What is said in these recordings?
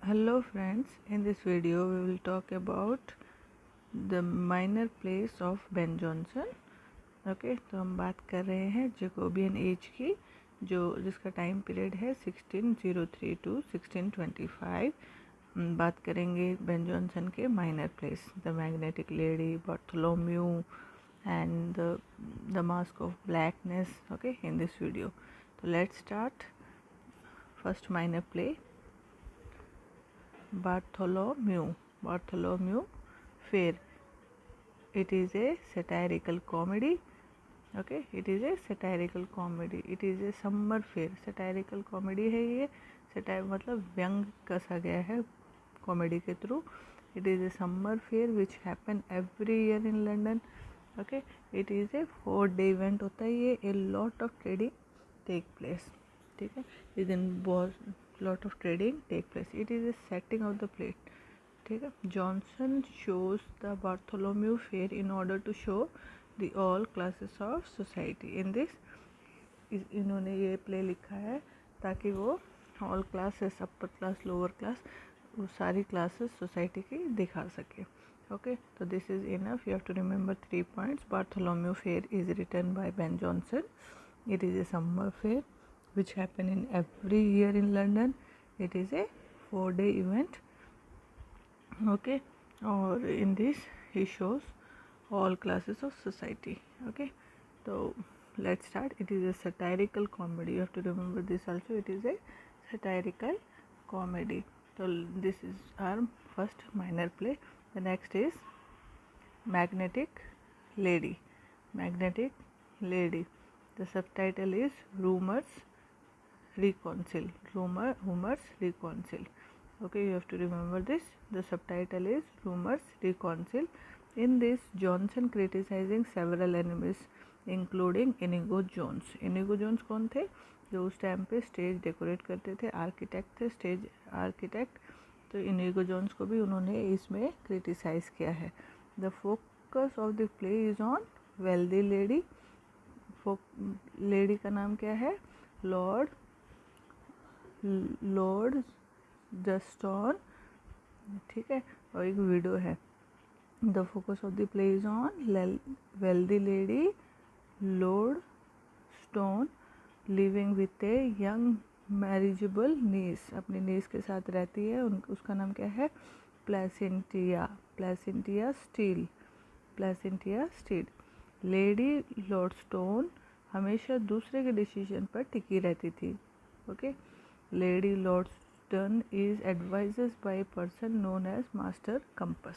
Hello friends, in this video we will talk about the minor plays of Ben Jonson. Okay तो हम बात कर रहे हैं जैकोबियन एज की, जिसका टाइम पीरियड है 1603 टू 1625। बात करेंगे बेन जॉनसन के minor plays, the magnetic lady, Bartholomew and the masque of blackness. Okay, in this video तो let's start. First minor play, Bartholomew Fair. It is a satirical comedy. Okay, it is a satirical comedy. It is a summer fair. Satirical comedy है ये, satire मतलब व्यंग कसा गया है comedy के through. It is a summer fair which happen every year in London. Okay, it is a 4-day event होता है ये. A lot of trading take place. ठीक है, इस दिन बहुत lot of trading take place. It is a setting of the play. ठीक है, Johnson shows the Bartholomew Fair in order to show the all classes of society. In this इन्होंने ये play लिखा है ताकि वो all classes, upper class, lower class, वो सारी क्लासेस सोसाइटी की दिखा सके. ओके, तो this is enough. You have to remember 3 points. Bartholomew Fair is written by Ben Jonson. It is a summer fair which happen in every year in London. It is a 4-day event. Okay, or in this he shows all classes of society. Okay, so let's start. It is a satirical comedy. You have to remember this also. It is a satirical comedy. So this is our first minor play. The next is Magnetic Lady. Magnetic Lady. The subtitle is Rumors Reconcile. Rumors Reconcile. Okay, you have to remember this. The subtitle is Rumors Reconcile. In this, Johnson criticizing several enemies including Inigo Jones. Inigo Jones कौन थे? जो उस time पे stage decorate करते थे, architect थे, stage architect. तो Inigo Jones को भी उन्होंने इसमें क्रिटिसाइज़ किया है. The focus of the play is on wealthy lady. Lady का नाम क्या है? लॉर्ड जस्टॉन. ठीक है, और एक विडो है. The focus of the play is on wealthy lady Lord stone living with a young marriageable niece. अपनी नीस के साथ रहती है. उसका नाम क्या है? Placentia Steel. Lady Lord Stone हमेशा दूसरे के डिसीजन पर टिकी रहती थी. Okay, Lady Lord Stone is advises by person known as Master Compass.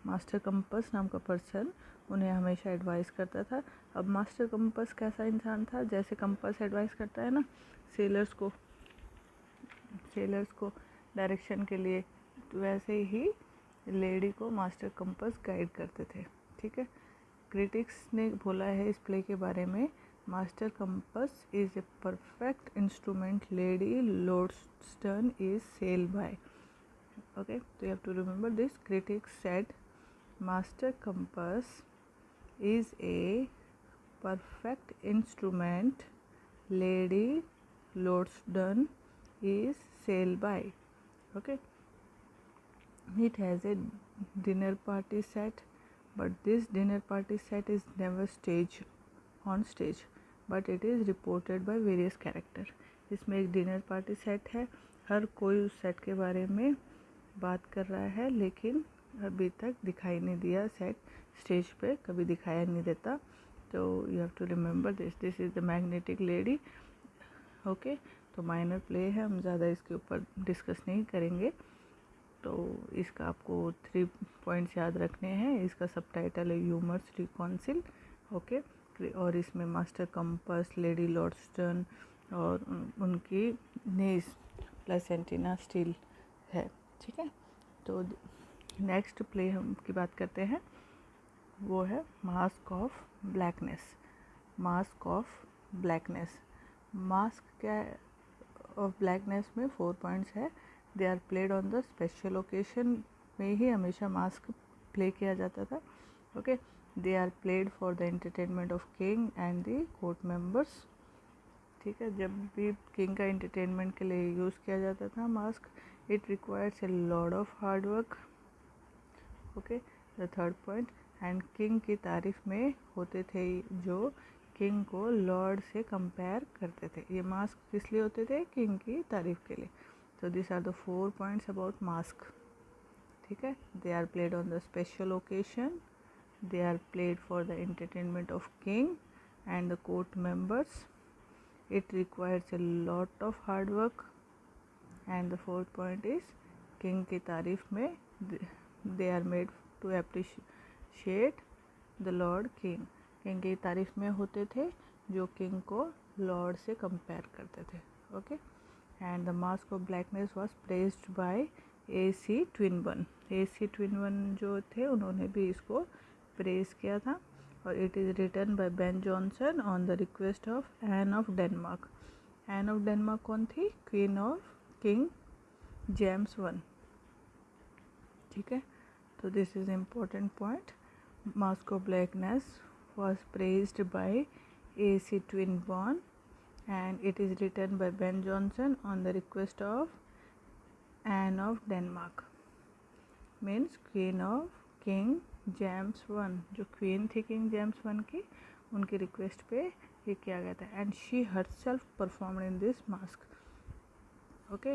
Master Compass नाम का पर्सन उन्हें हमेशा एडवाइस करता था. अब मास्टर कंपस कैसा इंसान था? जैसे कंपस एडवाइस करता है ना सेलर्स को डायरेक्शन के लिए, तो वैसे ही लेडी को मास्टर कंपस गाइड करते थे. ठीक है, क्रिटिक्स ने बोला है इस प्ले के बारे में, master compass is a perfect instrument lady Loadstone is sell by. Okay, तो you have to remember this. Critics said master compass is a perfect instrument lady Lordston is sailed by. Okay, it has a dinner party set, but this dinner party set is never on stage, but it is reported by various character. इसमें एक dinner party set है. हर कोई उस set के बारे में बात कर रहा है, लेकिन अभी तक दिखाई नहीं दिया. सेट स्टेज पे कभी दिखाया नहीं देता. तो you have to remember this is the magnetic lady. Okay, तो माइनर प्ले है, हम ज़्यादा इसके ऊपर डिस्कस नहीं करेंगे. तो इसका आपको 3 points याद रखने हैं. इसका सबटाइटल है ह्यूमर्स रिकॉन्सिल. ओके, और इसमें मास्टर कंपस, लेडी लॉर्डस्टन और उनकी नीस प्लेसेंटिना स्टील है. ठीक है, तो नेक्स्ट प्ले हम की बात करते हैं, वो है मास्क ऑफ ब्लैकनेस. मास्क क्या ऑफ ब्लैकनेस में 4 points है. They are played on the special occasion में ही हमेशा मास्क प्ले किया जाता था. Okay, they are played for the entertainment of king and the court members. ठीक है, जब भी किंग का एंटरटेनमेंट के लिए यूज़ किया जाता था mask. It requires a lot of hard work. Okay, the third point, and king की तारीफ में होते थे जो किंग को लॉर्ड से कंपेयर करते थे. ये मास्क किस लिए होते थे? किंग की तारीफ के लिए. So these are the 4 points about mask. ठीक है. They are played on the special occasion. They are played for the entertainment of king and the court members. It requires a lot of hard work. And the fourth point is king की तारीफ में they are made to appreciate the lord king. king की तारीफ में होते थे जो king को lord से compare करते थे. Okay, and the mask of blackness was praised by A.C. Twinburn. A.C. Twinburn जो थे उन्होंने भी इसको praise किया था. और it is written by Ben Jonson on the request of Anne of Denmark. Anne of Denmark कौन थी? Queen of King James I. ठीक है. तो this is important point. Mask of Blackness was praised by A.C. Twinburn and it is written by Ben Jonson on the request of Anne of Denmark. Means Queen of King James I. जो queen थी King James one की, उनकी request पे ये किया गया था. And she herself performed in this mask. Okay,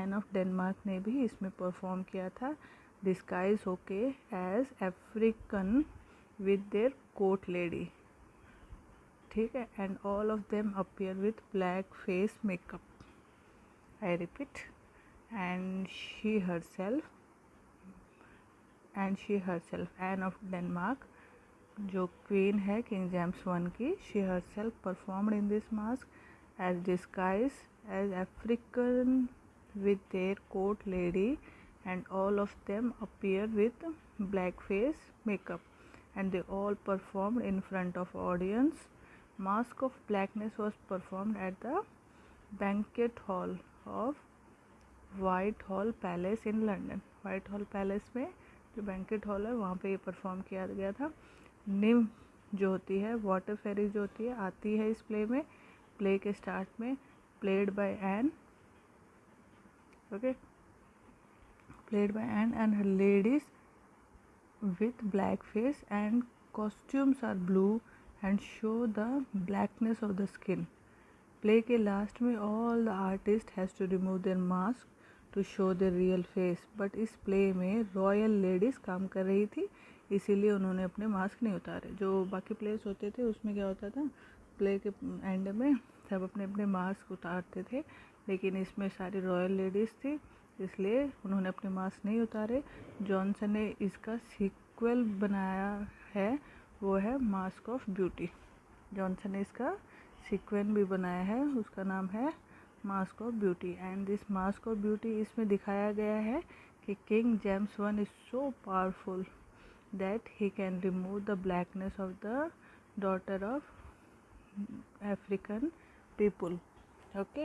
Anne of Denmark ने भी इसमें परफॉर्म किया था. डिस्गाइज होके as African with their court lady. ठीक है. And all of them appear with black face makeup. I repeat, and she herself Anne of Denmark जो queen है किंग जेम्स वन की, she herself performed in this mask as disguise as African with their court lady and all of them appear with blackface makeup and they all performed in front of audience. Mask of Blackness was performed at the banquet hall of Whitehall Palace in London. Whitehall Palace में जो banquet hall है वहाँ पे ये perform किया गया था. निम जो होती है, वाटर फेरी जो होती है, आती है इस प्ले में. प्ले के स्टार्ट में played by Anne. Okay, played by Anne and her ladies with black face and costumes are blue and show the blackness of the skin. Play के लास्ट में all the artist has to remove their mask to show their real face. But इस play में royal ladies काम कर रही थी, इसीलिए उन्होंने अपने मास्क नहीं उतारे. जो बाकी प्लेस होते थे उसमें क्या होता था, प्ले के एंड में सब अपने अपने मास्क उतारते थे, लेकिन इसमें सारी रॉयल लेडीज़ थी इसलिए उन्होंने अपने मास्क नहीं उतारे. जॉनसन ने इसका सीक्वल बनाया है, वो है मास्क ऑफ ब्यूटी. जॉनसन ने इसका सीक्वेल भी बनाया है, उसका नाम है mask of beauty. And this mask of beauty इसमें दिखाया गया है कि king James one is so powerful that he can remove the blackness of the daughter of African people. Okay,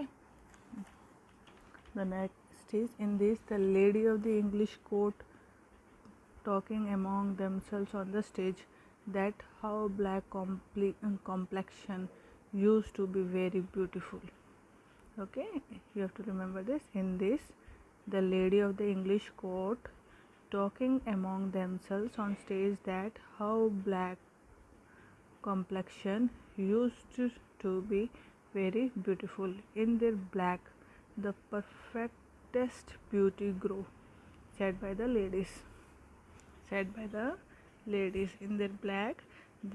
the next is in this the lady of the English court talking among themselves on the stage that how black complexion used to be very beautiful. Okay, you have to remember this. In this the lady of the English court talking among themselves on stage that how black complexion used to be very beautiful. In their black the perfectest beauty grow, said by the ladies. In their black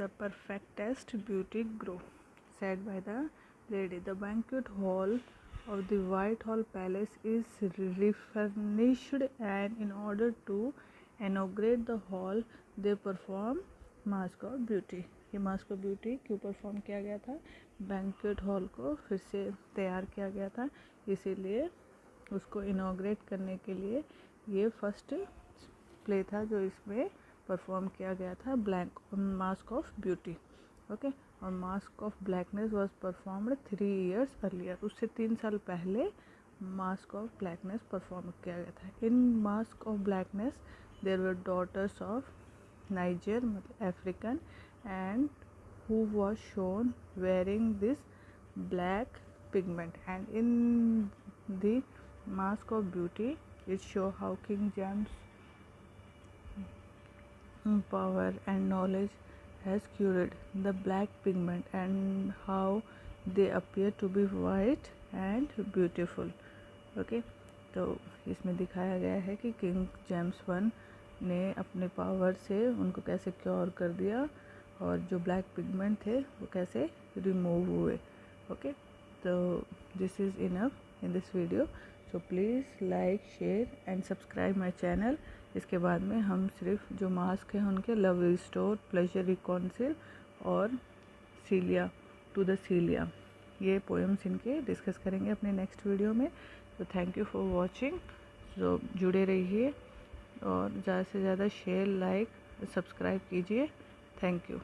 the perfectest beauty grow, said by the lady. The banquet hall of the Whitehall Palace is refurnished and in order to inaugurate the hall they perform mask of beauty. ये mask of beauty क्यों perform किया गया था? Banquet hall को फिर से तैयार किया गया था, इसीलिए उसको इनॉग्रेट करने के लिए ये फर्स्ट प्ले था जो इसमें परफॉर्म किया गया था, मास्क ऑफ ब्यूटी. ओके, और mask of blackness was performed 3 years earlier. उससे 3 साल पहले मास्क ऑफ ब्लैकनेस परफॉर्म किया गया था. In masque of blackness there were daughters of Niger, मतलब African, and who was shown wearing this black pigment. And in the Mask of Beauty. It shows how King James power and knowledge has cured the black pigment and how they appear to be white and beautiful. Okay तो इसमें दिखाया गया है कि king James one ने अपने power से उनको कैसे क्योर कर दिया और जो ब्लैक पिगमेंट थे वो कैसे रिमूव हुए. ओके तो this is enough in this video. So please like share and subscribe my channel. इसके बाद में हम सिर्फ जो मास्क हैं उनके लव रिस्टोर, प्लेजर रिकॉन्सिल और सीलिया टू द सीलिया, ये पोएम्स इनके डिस्कस करेंगे अपने नेक्स्ट वीडियो में. तो थैंक यू फॉर वॉचिंग. तो जुड़े रहिए और ज़्यादा से ज़्यादा शेयर, लाइक, सब्सक्राइब कीजिए. Thank you.